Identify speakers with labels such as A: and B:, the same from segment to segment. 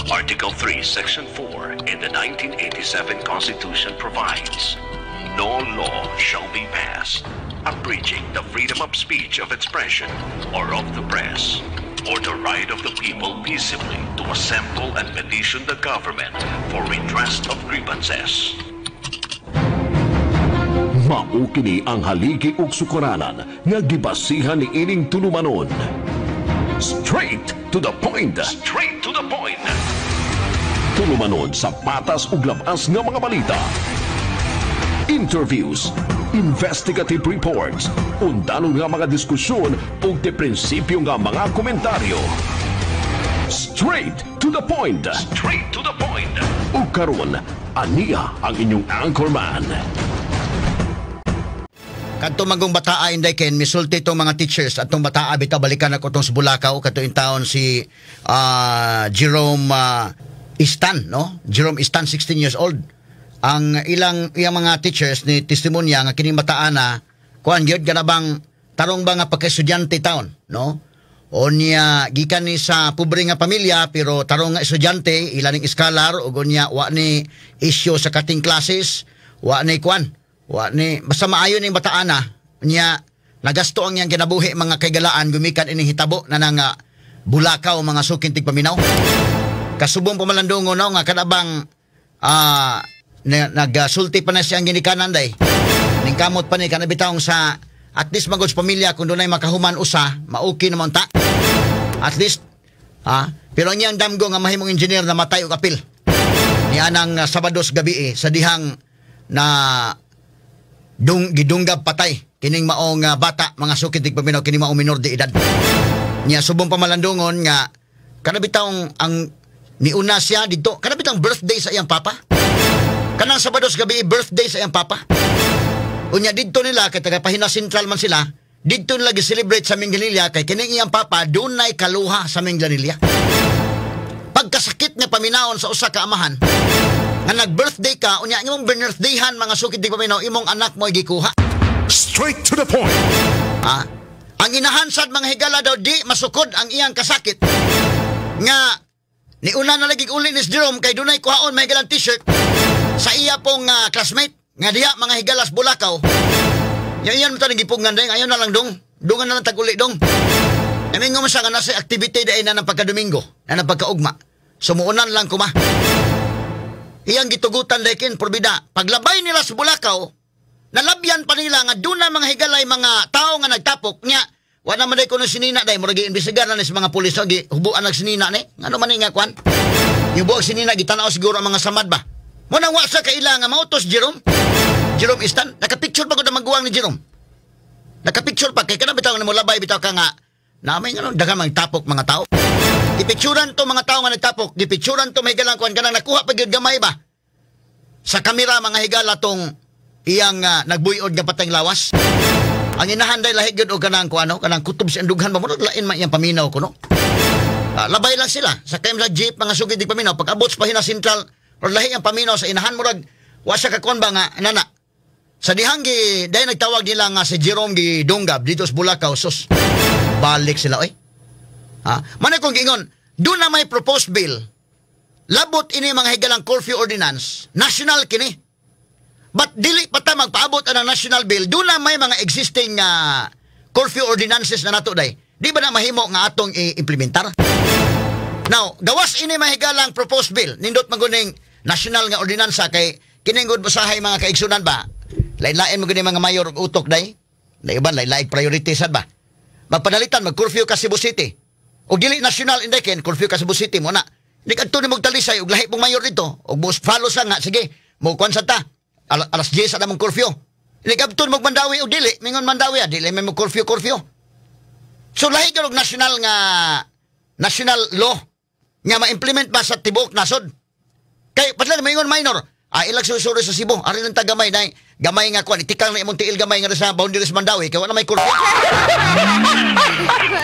A: Article 3, Section 4 in the 1987 Constitution provides, no law shall be passed abridging the freedom of speech, of expression, or of the press, or the right of the people peaceably to assemble and petition the government for redress of grievances.
B: Mao kini ang haligi ug sukaranan nga gibasihan ni ining tulumanon. Straight to the point.
A: Straight to the point.
B: Tulumanon sa patas ug labas nga mga balita. Interviews, investigative reports, undanong nga mga diskusyon ug de prinsipyo nga mga komentaryo. Straight to the point.
A: Straight to the point.
B: Ug karon, aniya ang inyong anchorman.
C: Kadto magong bataa inday ken misulti itong mga teachers at itong bataa bitaw balikan ako itong sa Bulacau kadto in taon si Jerome Istan, no? Jerome Istan, 16 years old. Ang iyang mga teachers ni testimonya nga kining bataa na kuan gyud ganabang tarong ba nga pagka-estudyante taon, no? O niya gikan ni sa pobre nga pamilya pero tarong nga estudyante ilaning scholar ug niya wa ni issue sa cutting classes, wa ni kuan. Wa ni basta maayo ning bataan na niya nagasto ang iyang kinabuhi mga kaygalaan gumikan ining hitabo na nang Bulacau mga sukin tigpaminaw. Kasubong pamalandungo no nga kadabang nagasulti pa na siyang ginikanan day. Ning kamot pa ni kanabitawng sa at least magod sa pamilya kung dunay makahuman usa, mauki naman ta. At least pero niyang damgo nga mahimong engineer na matay og apil. Niya nang Sabados gabi sa dihang na gidunggab patay kining maong bata mga sukid tigpaminaw kining maong minor de edad. Niya subong pamalandungon nga kanabitawng ang niuna siya dito kanabitawng birthday sa iyang papa. Kanang Sabados gabi birthday sa iyang papa. Unya didto nila kay taga Pahina Central man sila, didto nila gi-celebrate sa Minglanilla kay kining iyang papa dunay kaluha sa Minglanilla. Pagkasakit nga paminaon sa usa ka amahan nga nag-birthday ka, unya imong birthdayhan mga sukid di paminaw, imong anak mo gikuha.
B: Straight to the point.
C: Ang inahansad mga higala daw di masukod ang iyang kasakit. Nga niuna na lagi uli ni Jerome kay dunay kuhaon may higalang t-shirt sa iya pong classmate nga diha mga higalas Bulacau. Yan mo tanong gipungan day, ayaw na lang dong. Dungan na lang tag-uli dong. Namingo mo siya nga nasa activity day na ng pagka-Domingo, na ng pagka-ugma. Sumuunan lang kuma. Iyang gitugutan lekin porbida. Paglabay nila sa Bulacau, nalabyan pa nila nga doon na mga higalay mga tao nga nagtapok niya. Wala man day ko ng sinina day, murag iimbestigar na sa mga pulis, hubuan ng sinina ni. Ano man nga kwan? Yung buwag sinina, gitanaw siguro ang mga samad ba? Munang wasa kailangan mautos Jerome. Jerome Istan, nakapicture pa ko na magguwang ni Jerome. Nakapicture pa, kay ka na bitaw na mo labay, bitaw ka nga, namin nga dagang magtapok mga tao. Gipicturan to mga tao nga nagtapok, gipicturan to may higalang kuan kanang nakuha pa gyud gamay ba? Sa kamera mga higala tong iyang nagbuyod nga patay lawas. Ang inahanday lahi gyud og kanang kuano, kanang kutob sa andughan ba mo lain man iyang paminaw kuno. Labay lang sila sa kay jeep mga sugid dig paminaw pag abot sa Pahina Central or lahi ang paminaw sa inahan murag wa sa kakon ba nga nana. Sa dihang gi day nagtawag nila nga si Jerome gi Dunggab dito sa Bulacau sus. Balik sila oy. Manay kong gingon, doon na may proposed bill. Labot ini mga higalang curfew ordinance. National kini. But dili pa ta magpaabot ang national bill. Doon na may mga existing curfew ordinances na nato day. Di ba na mahimo nga atong i-implementar? Now, gawas ini mga higalang proposed bill. Nindot maguning national nga ordinansa kay kiningod basahay mga kaigsunan ba? Lain-lain maguning mga mayor utok day. Laiban, lain-lain priorities ba? Magpadalitan, mag-curfew ka Cebu City. O dili national inday ken curfew ka Cebu City mo na. Di kadto ni magtalisay og lahi pong mayor dito. Og bus follow sa nga sige, mo kuan sa ta. Alas 10 sa namang curfew. Di kadto ni Mandawi og dili, mingon Mandawi dili may mo curfew. So lahi ka og national law nga ma-implement ba sa tibuok nasod. Kay padlan mingon minor. Ilag susuri sa Cebu, ari lang tagamay na gamay nga kuan itikal na imong tiil gamay nga sa boundary sa Mandawi kay wala may curfew.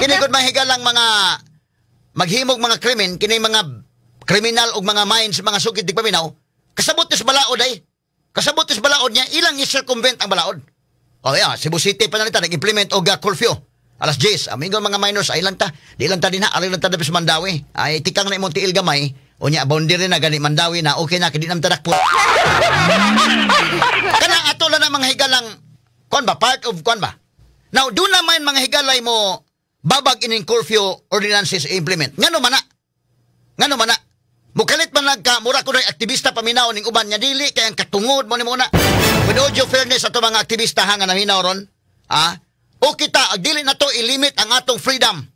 C: Kini gud mahigalang mga maghimog mga krimen, kini mga kriminal og mga mines mga sugid dig paminaw, kasabot is balaod ay. Kasabot is balaod niya ilang i-circumvent ang balaod. Cebu City pa na nita nag-implement og curfew. Alas 10, amingon mga minors ay lang ta. Di lang ta din ha, ari lang ta sa Mandawi. Ay tikang na imong tiil gamay, Unya boundary na gani Mandawi na okay na kadi nam tadak po. Kana ato lang mga higalang kon ba part of kon ba. Now do naman mga higalay mo babag ining curfew ordinances implement. Ngano man na? Mukalit man nagka mura ko na aktivista paminaw ning uban nya dili kay ang katungod mo ni muna. With all due fairness ato mga aktivista hanga naminaw ron. O kita dili na to ilimit ang atong freedom.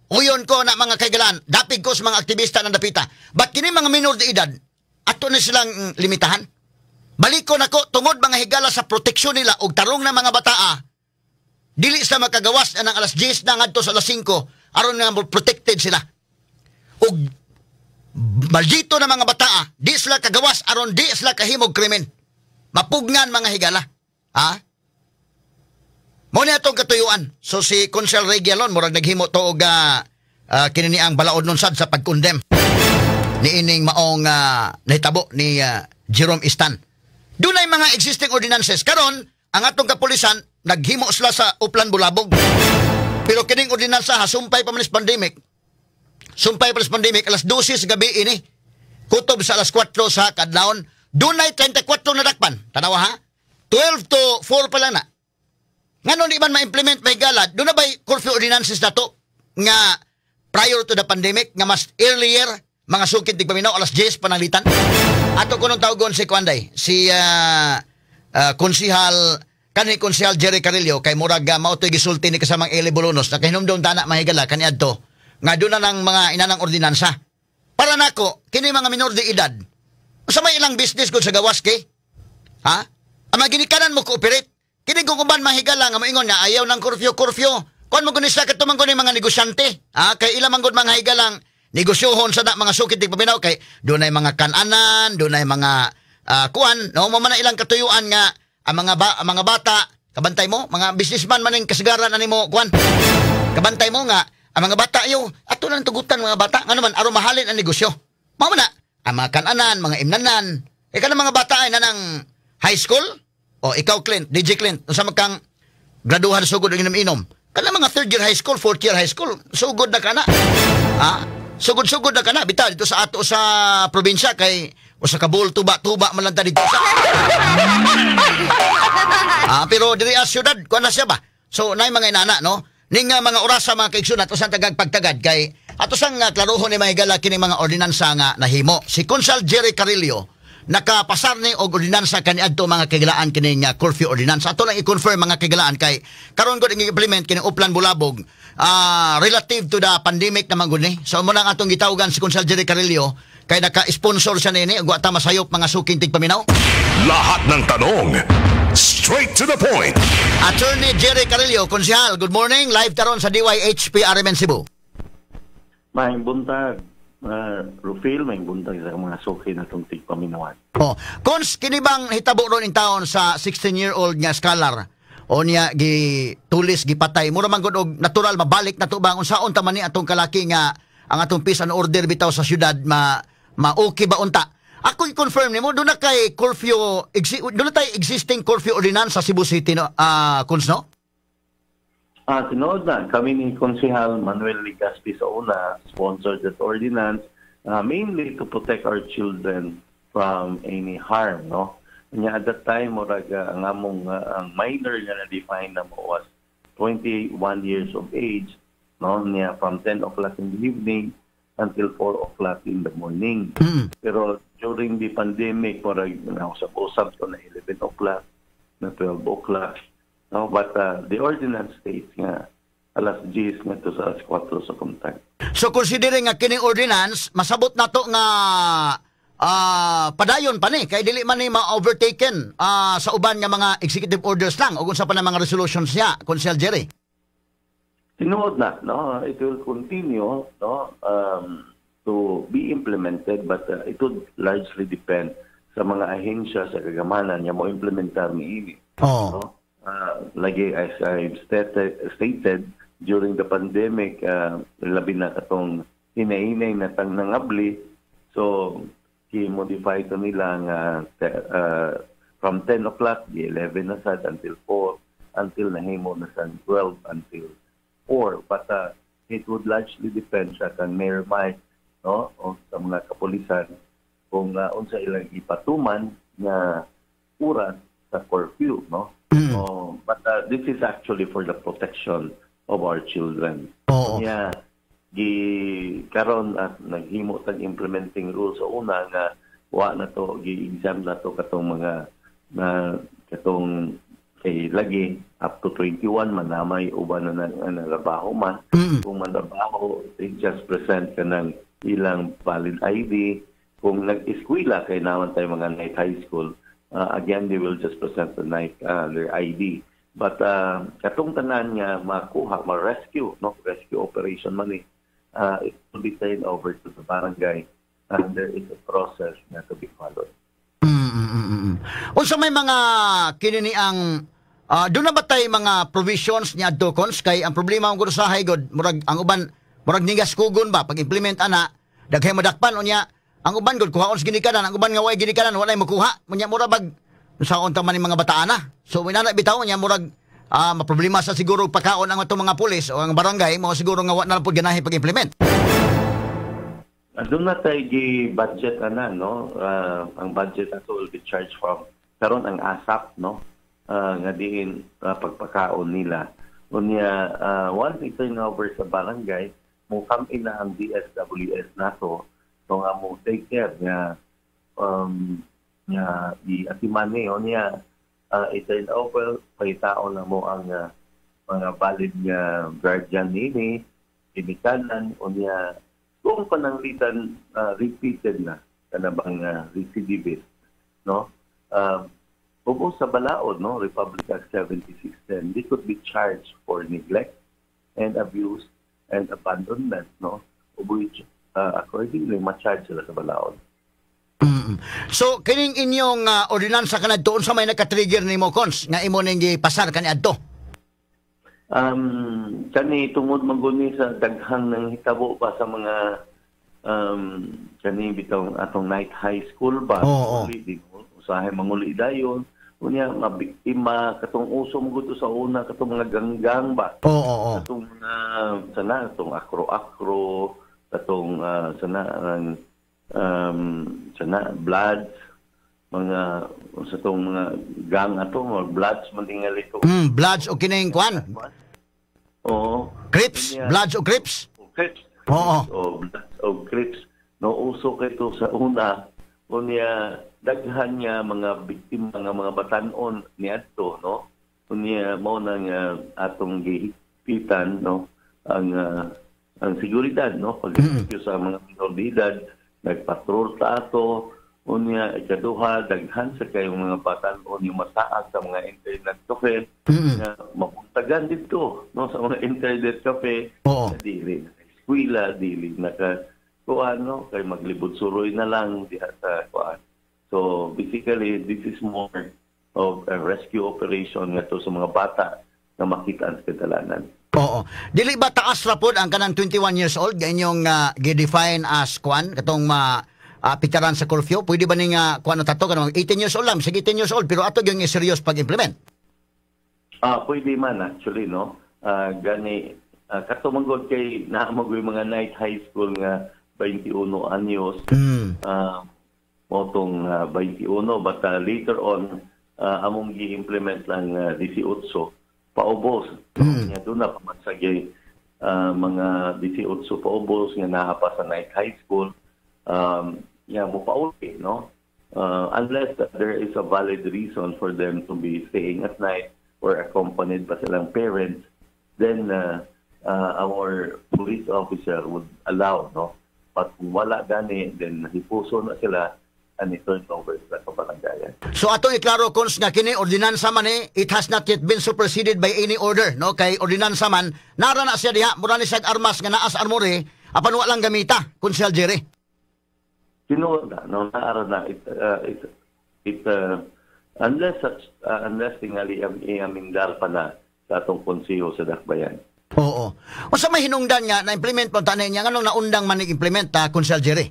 C: Uyon ko na mga kaigalan, dapig ko sa mga aktivista ng dapita. Ba't kini mga minor de edad, ato na silang limitahan? Balik ko na ko, tungod mga higala sa proteksyon nila o tarong na mga bataa, dili sa makagawas na ng alas 10 na ngadto sa alas 5, aron nga protected sila. O maldito na mga bataa, di sila kagawas, aron di sila kahimog krimen. Mapugnan mga higala. Muna itong katuyuan. So si Consel Regialon, murag naghimo to og kinini ang balaod nun sad sa pagkondem ni ining maong nahitabo ni Jerome Istan. Doon ay mga existing ordinances. Karon ang atong kapulisan, naghimo sila sa Uplan Bulabog. Pero kining ordinansa, sumpay pa man sa pandemic. Sumpay pa sa pandemic, alas 12 sa gabi ini. Kutob sa alas 4 sa kadlawon. Doon ay 34 na dakpan. Tanawa ha? 12 to 4 pa lang na. Ngano di man ma-implement may galad, doon na ba'y curfew ordinances na to nga prior to the pandemic, nga mas earlier, mga sukit di paminaw, alas 10 pananglitan. Ato ko nung tawagon si Kwanday, si konsihal Jerry Carillo, kay Murag mautoy gisulti ni kasamang Eli Bolonos, na kahinumdong tana mahigala, kaniad to, nga doon na ng mga inanang ordinansa. Para nako, kini mga minor de edad, sa may ilang business ko sa gawas kay, ang ginikanan mo cooperate. Kini kung kuban mahigala nga moingon nga ayaw ng curfew. Kon mo kunis ka tumang kuning mga negosyante. Kay ila man gud mga higalang negosyohon sa mga sukit tig paminaw kay dunay mga kananan, dunay mga kuan, no mo man ilang katuyuan nga ang mga bata kabantay mo, mga businessman maning kasagaran animo kuan. Kabantay mo nga ang mga bata yo ato lang tugutan mga bata ngano man aron mahalin ang negosyo. Mao man na ang mga kananan, mga imnanan. Kana mga bata ay nanang high school. O ikaw Clint, DJ Clint, unsa man kang graduhan sugod og inom-inom. Kana mga third year high school, fourth year high school, sugod na kana. Sugod na kana bitaw dito sa ato sa probinsya kay usa ka bull tuba man lang ta dito sa. Pero diri sa syudad kuan na siya ba? So nay mga inana no, ning mga oras sa mga kaigsunan ato sang pagtagad kay ato sang klarohon ni mahigala kini mga ordinansa nga nahimo. Si Consel Jerry Carillo nakapasar ni og ordinansa kaniadto mga kagilaan kining curfew ordinance. Ato lang i-confirm mga kagilaan kay karon gud i-implement kining Uplan Bulabog relative to the pandemic naman gud ni. So mo nang atong gitawgan si Consel Jerry Carillo kay naka-sponsor siya nini ug wa ta masayop mga suking tigpaminaw.
B: Lahat ng tanong straight to the point.
C: Attorney Jerry Carillo, konsehal, good morning. Live taron sa DYHP RMN Cebu.
D: Maayong buntag. Rufil, may buntag sa mga suki na itong tigpaminawan.
C: Kons, kinibang hitabo ron in taon sa 16-year-old nga scholar o niya gitulis, gipatay. Mura man gud og natural, mabalik na to ba? Unsaon taman ni atong kalaki nga ang atong peace and order bitaw sa syudad, ma-okay ba unta? Ako i-confirm ni mo, doon na kay curfew, doon na tayo existing curfew ordinance sa Cebu City, no? Kons, no?
D: Tinood na, kami ni Konsehal Manuel Ligaspi sa una sponsored that ordinance mainly to protect our children from any harm, no? Kanya at that time, ang among ang minor nga na-define na mo was 21 years of age, no? Niya from 10 o'clock in the evening until 4 o'clock in the morning. Pero during the pandemic, sa usap ko na 11 o'clock, na 12 o'clock, no, but the ordinance states nga alas 10 nga to sa alas 4 sa kontak.
C: So considering nga kining ordinance, masabot na to nga padayon pa ni kay dili man ni ma-overtaken sa uban nga mga executive orders lang ug unsa pa na mga resolutions niya, Consel Jerry.
D: Tinuod na, no, it will continue, no, to be implemented, but it would largely depend sa mga ahensya sa kagamanan nga mo implementar niini. No? Lagi as I've stated during the pandemic, labi na katong hinainay na tang nangabli, so i-modify to nila nga from 10 o'clock, 11 na sad until 4, until nahimo na sa 12 until 4. But it would largely depend sa kang Mayor Mike no, o sa mga kapulisan kung unsa ilang ipatuman nga oras sa curfew, no. But this is actually for the protection of our children.
C: Oo.
D: Kaya karon at naghimo tag implementing rules sa una nga wa na to gi-exam na to katong mga katong kay lagi up to 21 manamay uban na nagtrabaho man. Kung mantrabaho, they just present ka ng ilang valid ID. Kung nag-eskwela kay naman tayo mga night high school, again they will just present their ID. But katong tanan nga makuha, ma-rescue, no, rescue operation man it will be turned over to the barangay and there is a process na to be followed.
C: Unsa may mga kinini ang doon na ba tayo mga provisions ni adto cons kay ang problema ang gurusahay god murag ang uban murag nigas kugon ba pag implement ana daghay madakpan unya ang uban god kuhaon sa ginikanan ang uban nga way ginikanan walay makuha unya murag bag sa unta man ni mga bata ana so minana bitaw nya murag maproblema sa siguro pagkaon ang atong mga pulis o ang barangay mo siguro nga wa na pud ganahin pag-implement.
D: Doon na tayo budget no. Ang budget ato will be charged from karon ang ASAP, no. Nga diin pagpakaon nila. Unya once it turn over sa barangay, mo come in na ang DSWS nato so nga mo take care nga i-atimani unya i-turn over, paitaon na mo ang mga valid nga guardian nini, ibikanan, o niya, kung pananglitan repeated na, kanabang recidivist, no? Upo sa balaod, no? Republic Act 7610, they could be charged for neglect and abuse and abandonment, no? Which, accordingly, ma-charge sila sa balaod.
C: So kining inyong ordinansa kanad tuon sa may naka-trigger nimo cons nga imo ning gipasar kani adto.
D: Kani tungod maguni sa daghang nang hitabo pa sa mga kani bitong atong night high school ba. Usahay manguli dayon unya mabiktima katong uso mo sa una katong mga ganggang ba. Katong sana katong akro-akro katong sana bloods mga sa tong mga gang ato mga bloods man tingali to
C: bloods o kining kwan Crips bloods o Crips
D: bloods o Crips no uso kay to sa una unya daghan nga mga biktima nga mga batan-on niadto no unya mao nang atong gihipitan no ang seguridad no pag-rescue sa mga minoridad nagpatrol ta ato unya ikaduha daghan sa kayong mga batan-on yung masaag sa mga internet cafe na mapuntagan dito no sa mga internet cafe dili na eskwela dili na kuan no kay maglibot suroy na lang diha sa kuan so basically this is more of a rescue operation ngadto sa mga bata na makita sa kadalanan.
C: Dili ba taas ra pod ang kanang 21 years old ganyong gi-define as kwan katong pitaran sa curfew? Pwede ba ning kwan tato kanang 18 years old lang, sige 18 years old pero ato gyung serious pag-implement?
D: Pwede man actually no. Gani kato manggod kay naamagoy mga night high school nga 21 anyos. Motong 21 but later on among gi-implement lang 18 paubos. Nya doon na pamansagay mga 18 paubos nga naa pa sa night high school. Nya mo pauli, no? Unless there is a valid reason for them to be staying at night or accompanied by silang parents, then our police officer would allow, no? But kung wala gani, then hipuso na sila and it turns over sa kabarangayan.
C: So atong iklaro kons nga kini ordinansa man it has not yet been superseded by any order no kay ordinansa man nara na siya diha mura ni sag armas nga naas armory apan wa lang gamita Konsehal Jerry.
D: Tinuod no nara na it unless tingali amindar pa na sa atong konseho sa Dakbayan.
C: Unsa may hinungdan nga na implement mo tanay niya nganong naundang man implement Konsehal Jerry?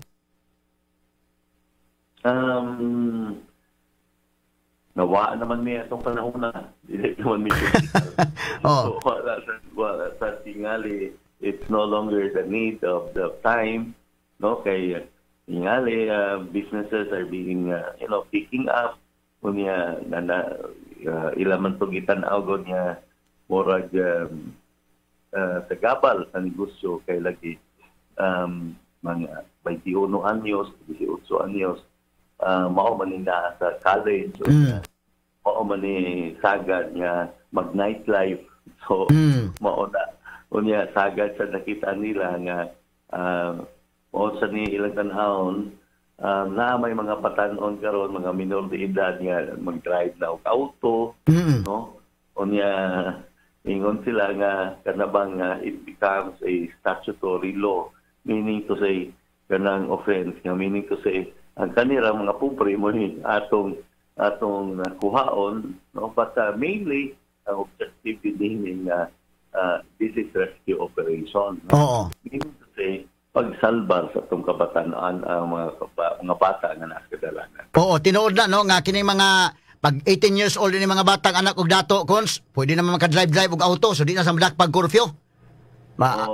D: Nawa naman niya itong panahon na. Hindi naman niya. So, wala sa tingali, it's no longer the need of the time. no, kay ingali businesses are being picking up unya ilaman to gitan-aw gud niya murag tagabal sa negosyo kay lagi mga 21 anyos, 18 anyos mao man na sa college mao man ni sagad niya mag nightlife, so mao na unya sagad sa nakita nila nga o sa ni ilang tanahon na may mga patanon karon mga minor de edad nga mag-drive na og auto, no? Unya ingon sila nga kanabang it becomes a statutory law, meaning to say kanang offense nga meaning to say ang kanira mga pobre mo ni atong kuhaon, no? But mainly ang objective din nga this is rescue operation, no?
C: Oo.
D: Meaning to say pagsalbar sa itong kabataan ang mga bata nga nasa kadalanan.
C: Oo, tinuod na no nga kini mga pag 18 years old ni mga batang anak og dato cons, pwede na maka-drive og auto, so di na sa pag curfew.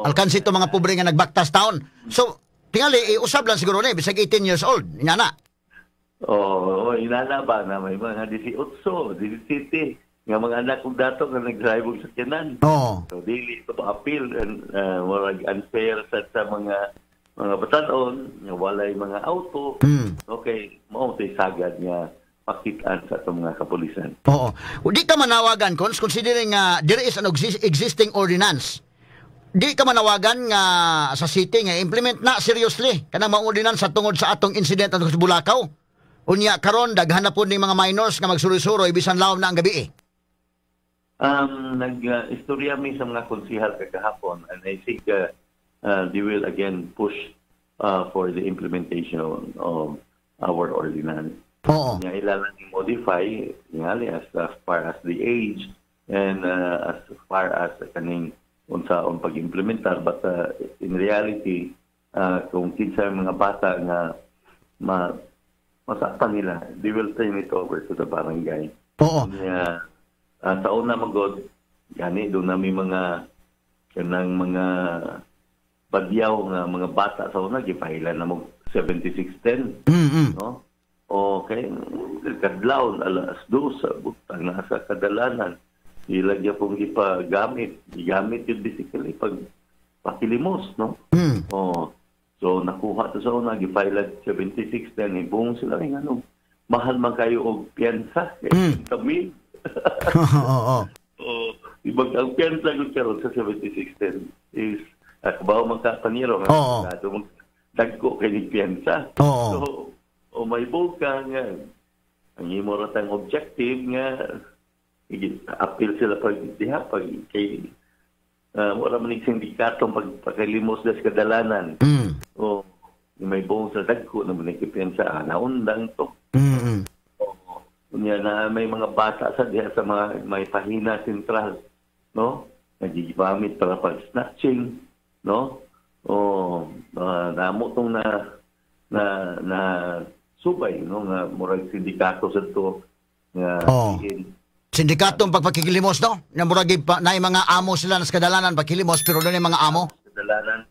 C: Alkansi to mga pobre nga nagbaktas taon. So tingali usab lang siguro ni bisag 18 years old inana.
D: Inana ba na may mga 18, 17 nga mga anak kong dato nga nag-drive og sakyanan. So dili ito appeal and murag unfair sa mga batanon nga walay mga auto. Okay, mao tay sagad nga pakitaan sa itong mga kapulisan.
C: Oo. Di ka manawagan considering there is an existing ordinance. Di ka manawagan nga sa city nga implement na seriously kanang mga ordinance sa tungod sa atong incident sa Bulacau. Unya karon daghan na pud ning mga minors nga magsuroy-suroy bisan lawom na ang gabi.
D: Nag-istorya mi sa mga konsihal kagahapon, and I think they will again push for the implementation of our ordinance. Nga ilalang modify ngali as far as the age and as far as kaning unsaon pag-implementar, but in reality kung kinsa mga bata nga masaktan nila, they will turn it over to the barangay. Sa una magod, gani doon namin mga kanang mga badyaw nga mga bata sa una gipahilan na mo 7610, no? Okay, kadlaw alas 2 sa butang na sa kadalanan ilagya pong gigamit yung basically pag pakilimos, no? So nakuha to sa una gipahilan 7610 ibong sila ng mahal man kayo og piyansa kami. Ibang ang piyansa ko karon sa 7610 is akabaw magkapaniro nga dagko kay piyansa. So may buka nga ang imo ratang objective nga appeal sila pag kay wala man ning sindikatong pagpakalimos sa kadalanan. May buong sa dagko na man kay piyansa naundang to. Kunya na may mga bata sa diha sa mga may pahina sentral, no? Nagigamit para pag snatching, no? Namo tong na subay, no? Nga murag sindikato sa to nga
C: sindikatong pagpakikilimos, no? Na murag na mga amo sila nas kadalanan pakilimos pero doon yung mga amo
D: kadalanan,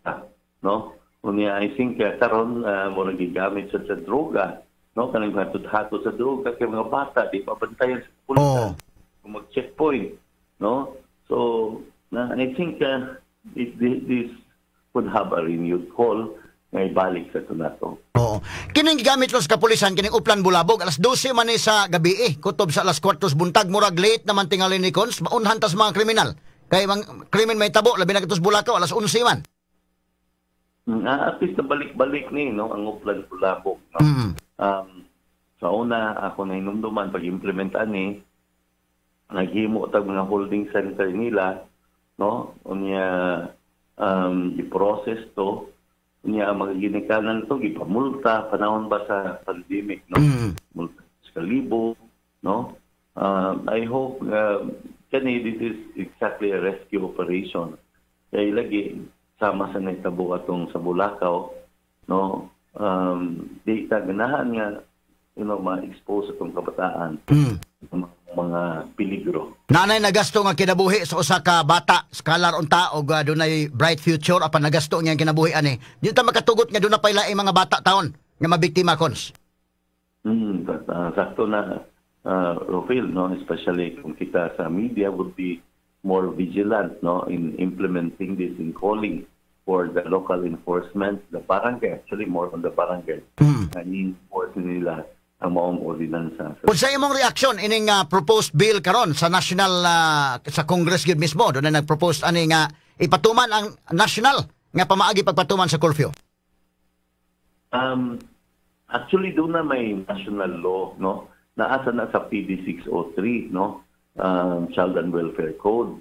D: no? Kunya I think karon murag gigamit sa droga, no, kanang hatod-hatod sa droga kay mga bata di pabantayan sa pulis kung mag-checkpoint, no? So I think this would have a renewed call nga ibalik sa tunato.
C: Kining gigamit los kapulisan kining Uplan Bulabog alas 12 man ni sa gabi kutob sa alas 4 buntag murag late naman tingali ni Cons maunhan tas mga kriminal kay mga krimen may tabo labi na kitos Bulacau alas 11 man.
D: At least balik-balik ni, no, ang Uplan Bulabog, no? Sa una, ako na inumduman pag-implement ani, naghimo tag mga holding center nila, no? Unya i-process to, unya mga ginikanan to, ipamulta, panahon ba sa pandemic, no? Multa sa libo, no? I hope, this is exactly a rescue operation. Kaya lagi, sama sa nagtabo atong sa Bulacau, no? Di ta ganahan nga ma-expose itong kabataan sa mga mga peligro.
C: Nanay nagasto nga kinabuhi sa usa ka bata, scholar unta og dunay bright future apan nagasto niya kinabuhi ani. Di ta makatugot nga dunay pa laing mga bata taon nga mabiktima Cons.
D: Sakto na Rofil, no, especially kung kita sa media would be more vigilant, no, in implementing this, in calling for the local enforcement, the barangay, actually more on the barangay, na i-enforce nila ang maong ordinansa.
C: Kung sa imong reaksyon ining proposed bill karon sa national sa Congress gid mismo doon na nag-propose ani nga ipatuman ang national nga pamaagi pagpatuman sa curfew.
D: Actually doon na may national law, no, naasa na sa PD 603, no, Child and Welfare Code.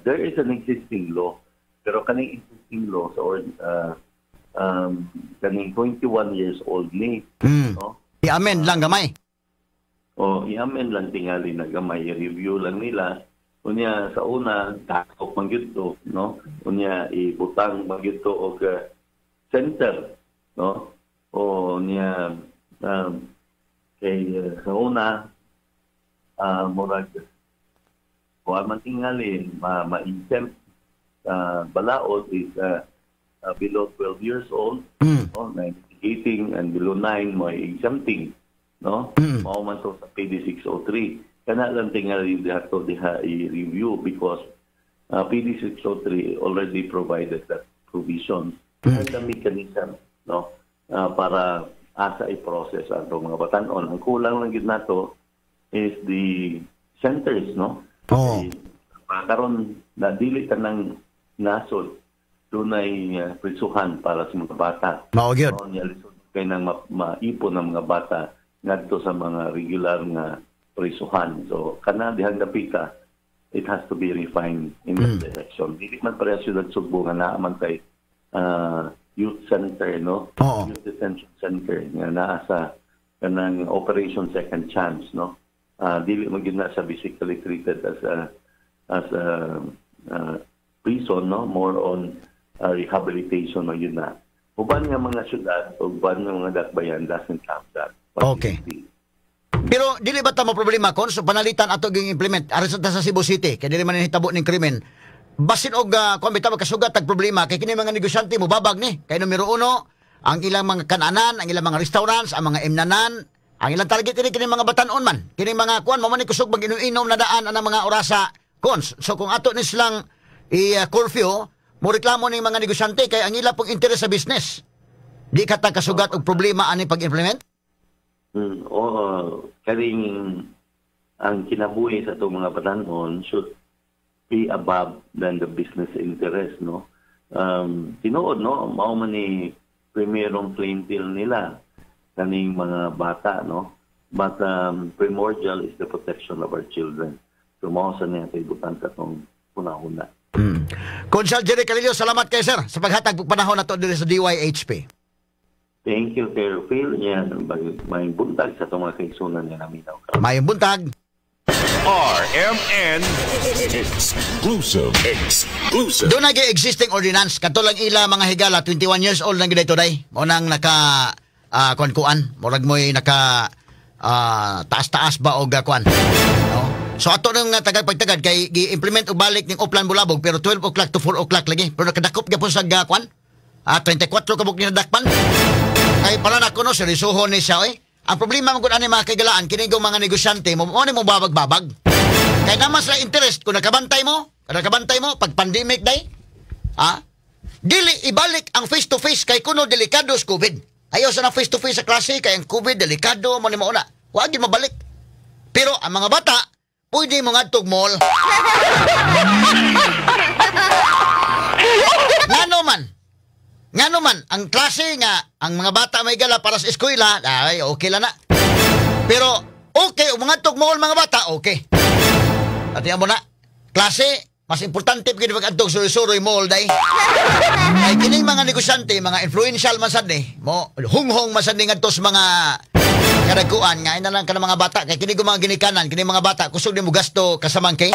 D: There is an existing law, pero kaning existing law kaning 21 years old ni, no?
C: I-amend lang gamay.
D: I-amend lang tingali na gamay, i-review lang nila. Unya sa una dakop man gyud to, no? Unya ibutang man gyud to og center, no? Unya kay sa una murag man tingali ma-exempt balaod is below 12 years old, no, 18 and below 9 may exempting, no, mao man to sa PD 603. Kana lang tingali dato diha i-review because PD 603 already provided that provision and the mechanism, no, para asa i-process ang mga batanon. Ang kulang lang gid nato is the centers, no. Karon na dili tanang nasod dunay prisuhan para sa mga bata.
C: Mao gyud.
D: Kay nang maipon ng mga bata ngadto sa mga regular nga prisuhan. So kana dihang dapita, it has to be refined in that direction. Dili man pareha syudad Sugbo nga naaman kay youth center, no? Youth detention center nga naa sa kanang Operation Second Chance, no? Dili man gyud na sa basically treated as a prison, no? More on rehabilitation man yun na. Uban nga mga syudad, uban nga mga dakbayan doesn't have that.
C: Okay. Pero dili ba ta mo problema kon so panalitan ato ging implement ari sa Cebu City kay dili man hitabo ning krimen. Basin og kun bitaw kasugat tag problema kay kini mga negosyante mo babag ni. Kay numero 1, ang ilang mga kananan, ang ilang mga restaurants, ang mga imnanan, ang ilang target kini mga batanon man. Kini mga kuan mo man ni kusog mag-inom na daan ang mga orasa cons. So kung ato ni silang i-curfew, mo reklamo ning mga negosyante kay ang ila pong interes sa business. Di kata kasugat og problema ani pag-implement?
D: Karing ang kinabuhi sa itong mga batanon should be above than the business interest, no? Tinuod, no? Mao man ni primerong plaintill nila kaning mga bata, no? But primordial is the protection of our children. So mao sa niya kaibutan sa itong una-una.
C: Consul Jerry Calillo, salamat kay sir sa paghatag panahon nato diri sa DYHP.
D: Thank you, Sir Phil. Yan, may buntag sa itong mga kaigsunan niya namin.
C: May buntag.
B: RMN Exclusive.
C: Doon nag-existing ordinance. Katulang ila mga higala, 21 years old na gina today. Munang naka kuan. Murag mo'y naka taas-taas ba o kuan. No? So ato nung tagad-pagtagad kay i-implement og balik ning Uplan Bulabog pero 12 o'clock to 4 o'clock lagi. Pero nakadakop gyapon sa kuan. 24 kabuk ni nadakpan. Kay para na kuno seryosohon ni siya Ang problema mo kung ano mga kagalaan, kinigong mga negosyante, mo babag-babag. Kaya naman sa interest, kung nakabantay mo, pag pandemic day, dili ibalik ang face-to-face kay kuno delikado sa COVID. Ayaw sa na face-to-face sa klase, kaya ang COVID, delikado, mo ni mauna. Huwag din mabalik. Pero ang mga bata, pwede mo nga mall. Nga naman, ang klase nga, ang mga bata may gala para sa eskwela, ay, okay lang na. Pero, okay, mga tugmol mga bata, okay. At yan mo na, klase, mas importante pagkita pag-antog suri-suri mall, day. Ay, kining mga negosyante, mga influential man sad mo, hunghong man sad nga tos mga Kadagkuan nga ina lang ka mga bata kay kini mga ginikanan kini mga bata kusog nimo gasto kasamang kay.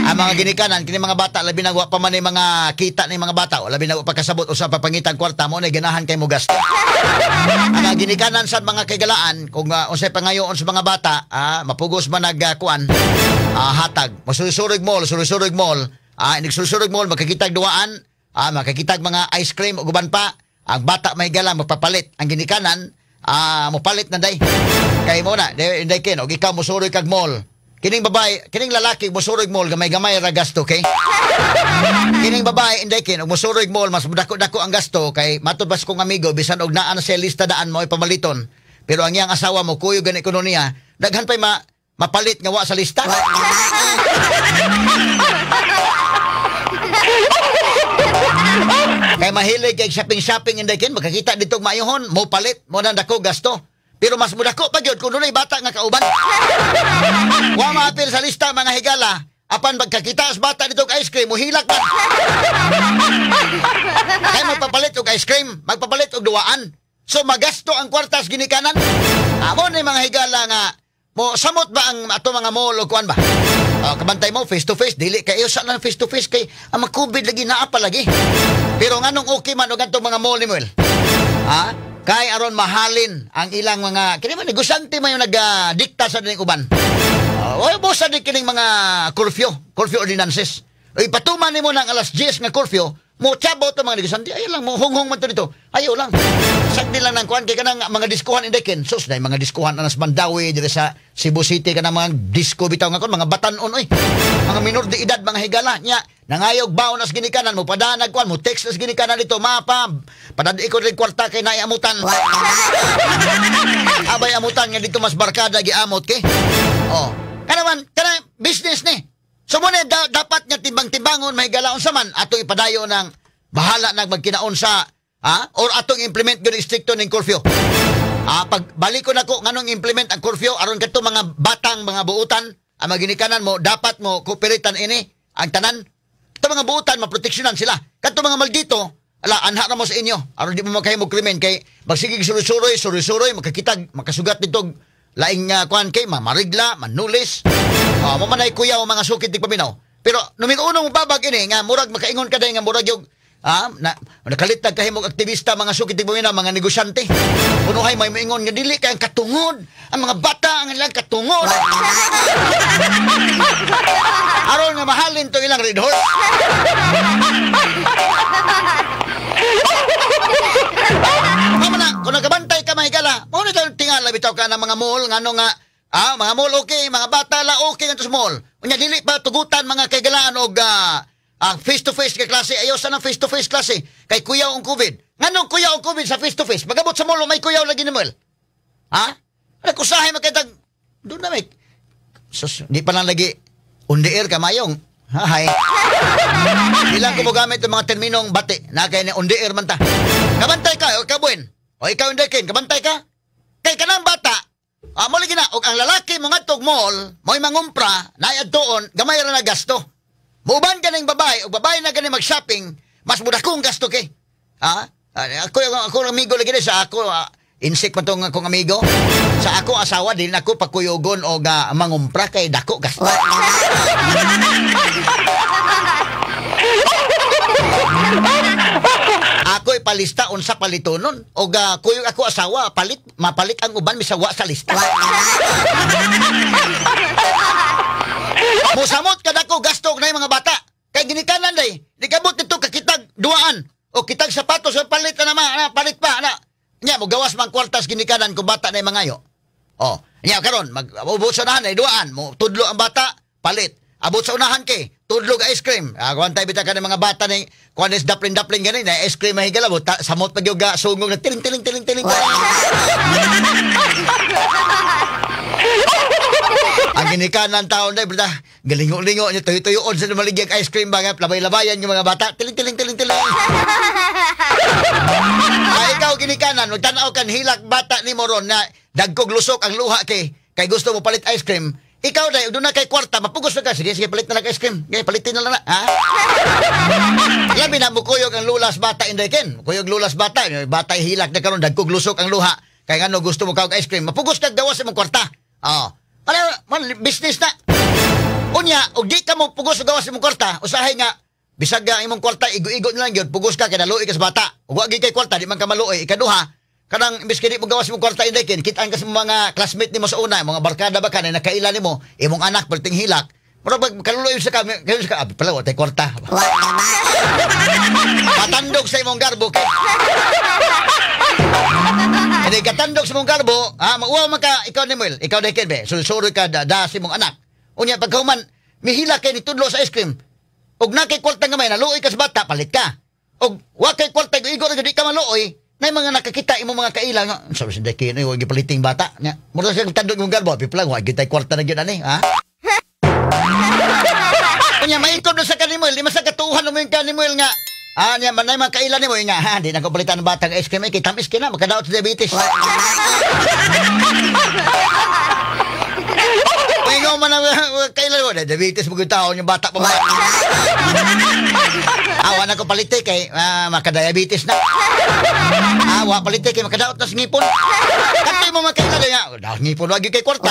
C: Ang mga ginikanan kini mga bata labi na wa pa man ni mga kita ni mga bata labi na wa pa kasabot usa pa pangitang kwarta mo na ganahan kay mo gasto. Ang mga ginikanan sa mga kagalaan kung unsay pangayoon sa mga bata mapugos man nagkuan hatag masusurog mall inig susurog mall makakitag duaan makakitag mga ice cream ug uban pa ang bata may gala magpapalit ang ginikanan mopalit na day kay mo na day ken og ikaw mosuroy kag mall kining babae kining lalaki mosuroy mall gamay-gamay ra gasto kay kining babae inday ken og mosuroy mall mas dako-dako ang gasto kay matud bas kong amigo bisan og naa na sa lista daan mo ipamaliton pero ang iyang asawa mo kuyo gani kuno niya daghan pay mapalit nga wa sa lista. Kay mahilig kay shopping inday ken makakita dito maayuhon mo palit mo nang dako gasto pero mas mudako pa gyud kun dunay bata nga kauban. Wa maapil sa lista mga higala apan magkakita sa bata dito ice cream mo hilak man. Kay magpapalit og ice cream magpapalit og duwaan so magasto ang kwartas ginikanan. Amo ni mga higala nga mo samot ba ang ato mga mall o kuan ba? Kabantay mo face to face dili kay usa lang face to face kay ang COVID lagi naa pa lagi. Pero nganong okay man og atong mga mall ni Moel? Kay aron mahalin ang ilang mga kini man negosyante man yung nagdikta sa dining uban. Bosa din kining mga curfew ordinances. Ipatuman nimo nang alas 10 nga curfew mo tsabo to mga negosyante ay lang mo hunghong man to dito ayo lang sagdi lang nang kuan kay kanang mga diskuhan indekin sus na mga diskuhan anas Mandawi dire sa Cebu City kanang mga disco bitaw nga kon mga batanon oy mga minor de edad mga higala nya nangayog baon as ginikanan mo padanag kuan mo text as ginikanan dito mapa padad iko rin kwarta kay naay amutan abay amutan nga dito mas barkada giamot kay kana business ni. So muna dapat nga timbang-timbangon may galaon sa man ato ipadayo ng bahala nag magkinaon sa or atong implement gyud stricto ning curfew. Pag balik ko nako nganong implement ang curfew aron kadto mga batang mga buutan ang maginikanan mo dapat mo kooperatean ini ang tanan. Kadto mga buutan maproteksyonan sila. Kadto mga maldito anha ra mo sa inyo aron di mo makahimo krimen kay magsigig suroy-suroy makakitag makasugat dito laing kuan kay marigla manulis mo manay kuya o mga sukit di paminaw pero numinunong babag ini nga murag makaingon ka day nga murag yung nakalit kahimog aktivista mga sukit di paminaw mga negosyante punuhay may maingon nga dili kay ang katungod ang mga bata ang ilang katungod aron nga mahalin to ilang red horse. Kung nagabantay ka mahigala, mo na tingala bitaw ka ng mga mall, ngano nga, mga mall okay, mga bata la okay nga sa mall. Unya dili pa tugutan mga kaigalaan og face to face ka klase, ayaw sa ng face to face klase kay kuyaw ang COVID. Nganong kuyaw ang COVID sa face to face? Pagabot sa mall may kuyaw lagi ni mall. Nagkusahay makitag doon na may. Di pa lang lagi undiir ka mayong. Hay. Ilang ko mo gamit yung mga terminong bati na kaya ni undiir man ta. Kabantay ka, o kabuen. O ikaw hindi kin, kabantay ka. Kay kanang bata, mo lagi na, o ang lalaki mo nga tog mall, mo'y mangumpra, naayad doon, gamay ra na gasto. Muuban ka ng babae, o babae na gani mag-shopping, mas muda kong gasto kay. Ako amigo lagi na sa ako, insik man tong akong amigo. Sa ako asawa, din ako pagkuyugon o mangumpra kay dako gasto. Ako ipalista unsa palitonon o kuyog ako asawa mapalit ang uban misawa sa lista. Musamot kadako gasto na mga bata kay ginikanan day digabot dito kakitag duaan o kitag sapatos o palit na palit pa na nya mo gawas man kwartas ginikanan ko bata na mga yo. Nya karon mag-ubos sa nahan ay duaan mo tudlo ang bata palit. Abot sa unahan kay tudlog ice cream. Kuantay bita ka ng mga bata ni kuanes dapling ganin na ice cream mahigala mo samot pag yung sungog na tiling. Ang ginikanan taon na bita galingo-lingo niya tuyo-tuyoon sa maligyan ice cream ba labay-labayan yung mga bata tiling. Ikaw ginikanan magtanaw kan hilak bata ni moron na dagkog lusok ang luha kay gusto mo palit ice cream. Ikaw dahil doon na kay kwarta, mapugos na ka. Sige, palit na lang ice cream. Ngayon, palitin na lang na. Labi na mo kuyog ang lulas bata inday ken. Kuyog lulas bata. Bata hilak na karon dagkog lusok ang luha. Kaya nga no, gusto mo kawag ice cream, mapugos kag gawas imong kwarta. Oh. Man, business na. Unya, og di ka mo pugos gawas imong kwarta, usahay nga bisag imong kwarta igo-igo na lang gyud, pugos ka kay naluoy ka sa bata. Ug wa gyud kay kwarta, di man ka maluoy. Ikaduha, kanang imbes kay di mo gawas imong kwarta inday kin, kitaan ka sa mga classmate nimo sa una, mga barkada ba kanay nakaila nimo, imong anak perting hilak. Pero pag kaluloy sa kami, kayo sa pala wa tay kwarta. Patandog sa imong garbo kay. Hindi katandog sa imong garbo, mauwa man ka ikaw ni Mel, ikaw day kin be, susuroy ka da sa imong anak. Unya pagkahuman, mihila kay ni tudlo sa ice cream. Og na kay kwarta nga may naluoy ka sa bata, palit ka. Og wa kay kwarta igo ra di ka maluoy, nay mga nakakita imong mga kaila nga, sabi sa day kin ay wa gipaliting bata nya. Mura sa tandog imong garbo, piplang wa gyud tay kwarta na gyud ani, ha? Unya maikot na sa kanimuel, di masa katuhan mo yung kanimuel nga. Nya manay mga kailan mo nga, ha, di na ko palitan ng batang ice cream, kay tamis kina, makadaot sa diabetes. Ngayon man ang kailan mo, diabetes mo yung tao, yung bata pa ba? Awa na ko palite kay makadiabetes na. Awa palite kay makadaot na ngipon. Kasi mo makailan nga, ngipon wag kay kwarta.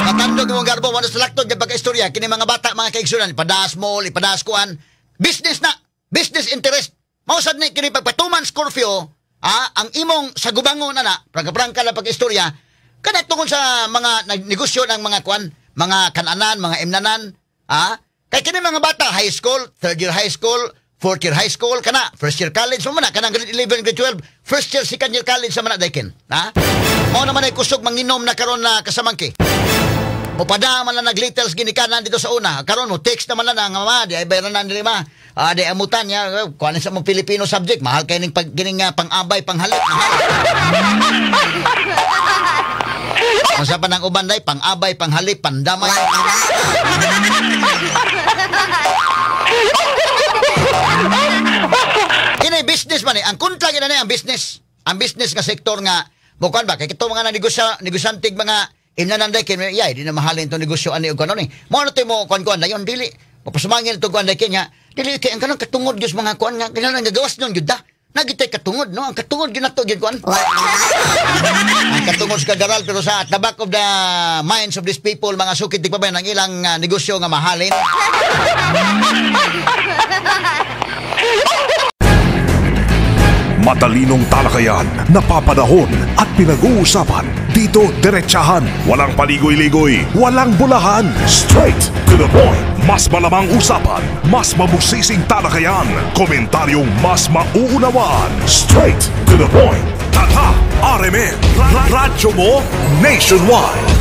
C: Matandog mong garbo, wala sa laktod yung pagka-istorya, kini mga bata, mga kaigsunan, ipadaas mall, ipadaas kuan, business na, business interest. Mausad na kini pagpatuman Scorpio, ang imong sa gubangon na prangka lang pagka-istorya, kada tungkol sa mga negosyo ng mga kuan, mga kananan, mga imnanan, kay kini mga bata, high school, third year high school, fourth year high school, kana, first year college, mo na, kanang grade 11, grade 12, first year, second year college sa mana daikin, Mao naman ay kusog manginom na karon na kasamangki. Mupada man lang naglittles ginikanan dito sa una. Karon mo text naman lang nga mama, di ay bayranan dili ma. Di amutan niya kuan sa mong Filipino subject, mahal kay ning paggining pang-abay, panghalip, mahal. Unsa pa nang uban day pang-abay, panghalip, pandamay. Ini business man ang kontra gid ang business. Ang business nga sektor nga bukan ba kay kito mga negosyantig mga imnananday kin di na mahalin to negosyo ani og kanon ni. Mo na mo kuan dayon dili. Papasumangin to kuan day kin dili kay ang kanang katungod gyud mga kuan nga kinahanglan gagawas nyon gyud da. Nagitay katungod no, ang katungod gyud nato gyud kuan. Ang katungod sa kagaral pero sa at the back of the minds of these people mga sukit tigpabayan ang ilang negosyo nga mahalin.
B: Matalinong talakayan, napapanahon at pinag-uusapan. Dito diretsahan, walang paligoy-ligoy, walang bulahan. Straight to the point. Mas malamang usapan, mas mabusising talakayan, komentaryong mas mauunawaan. Straight to the point. Tata, RMN, radyo mo nationwide.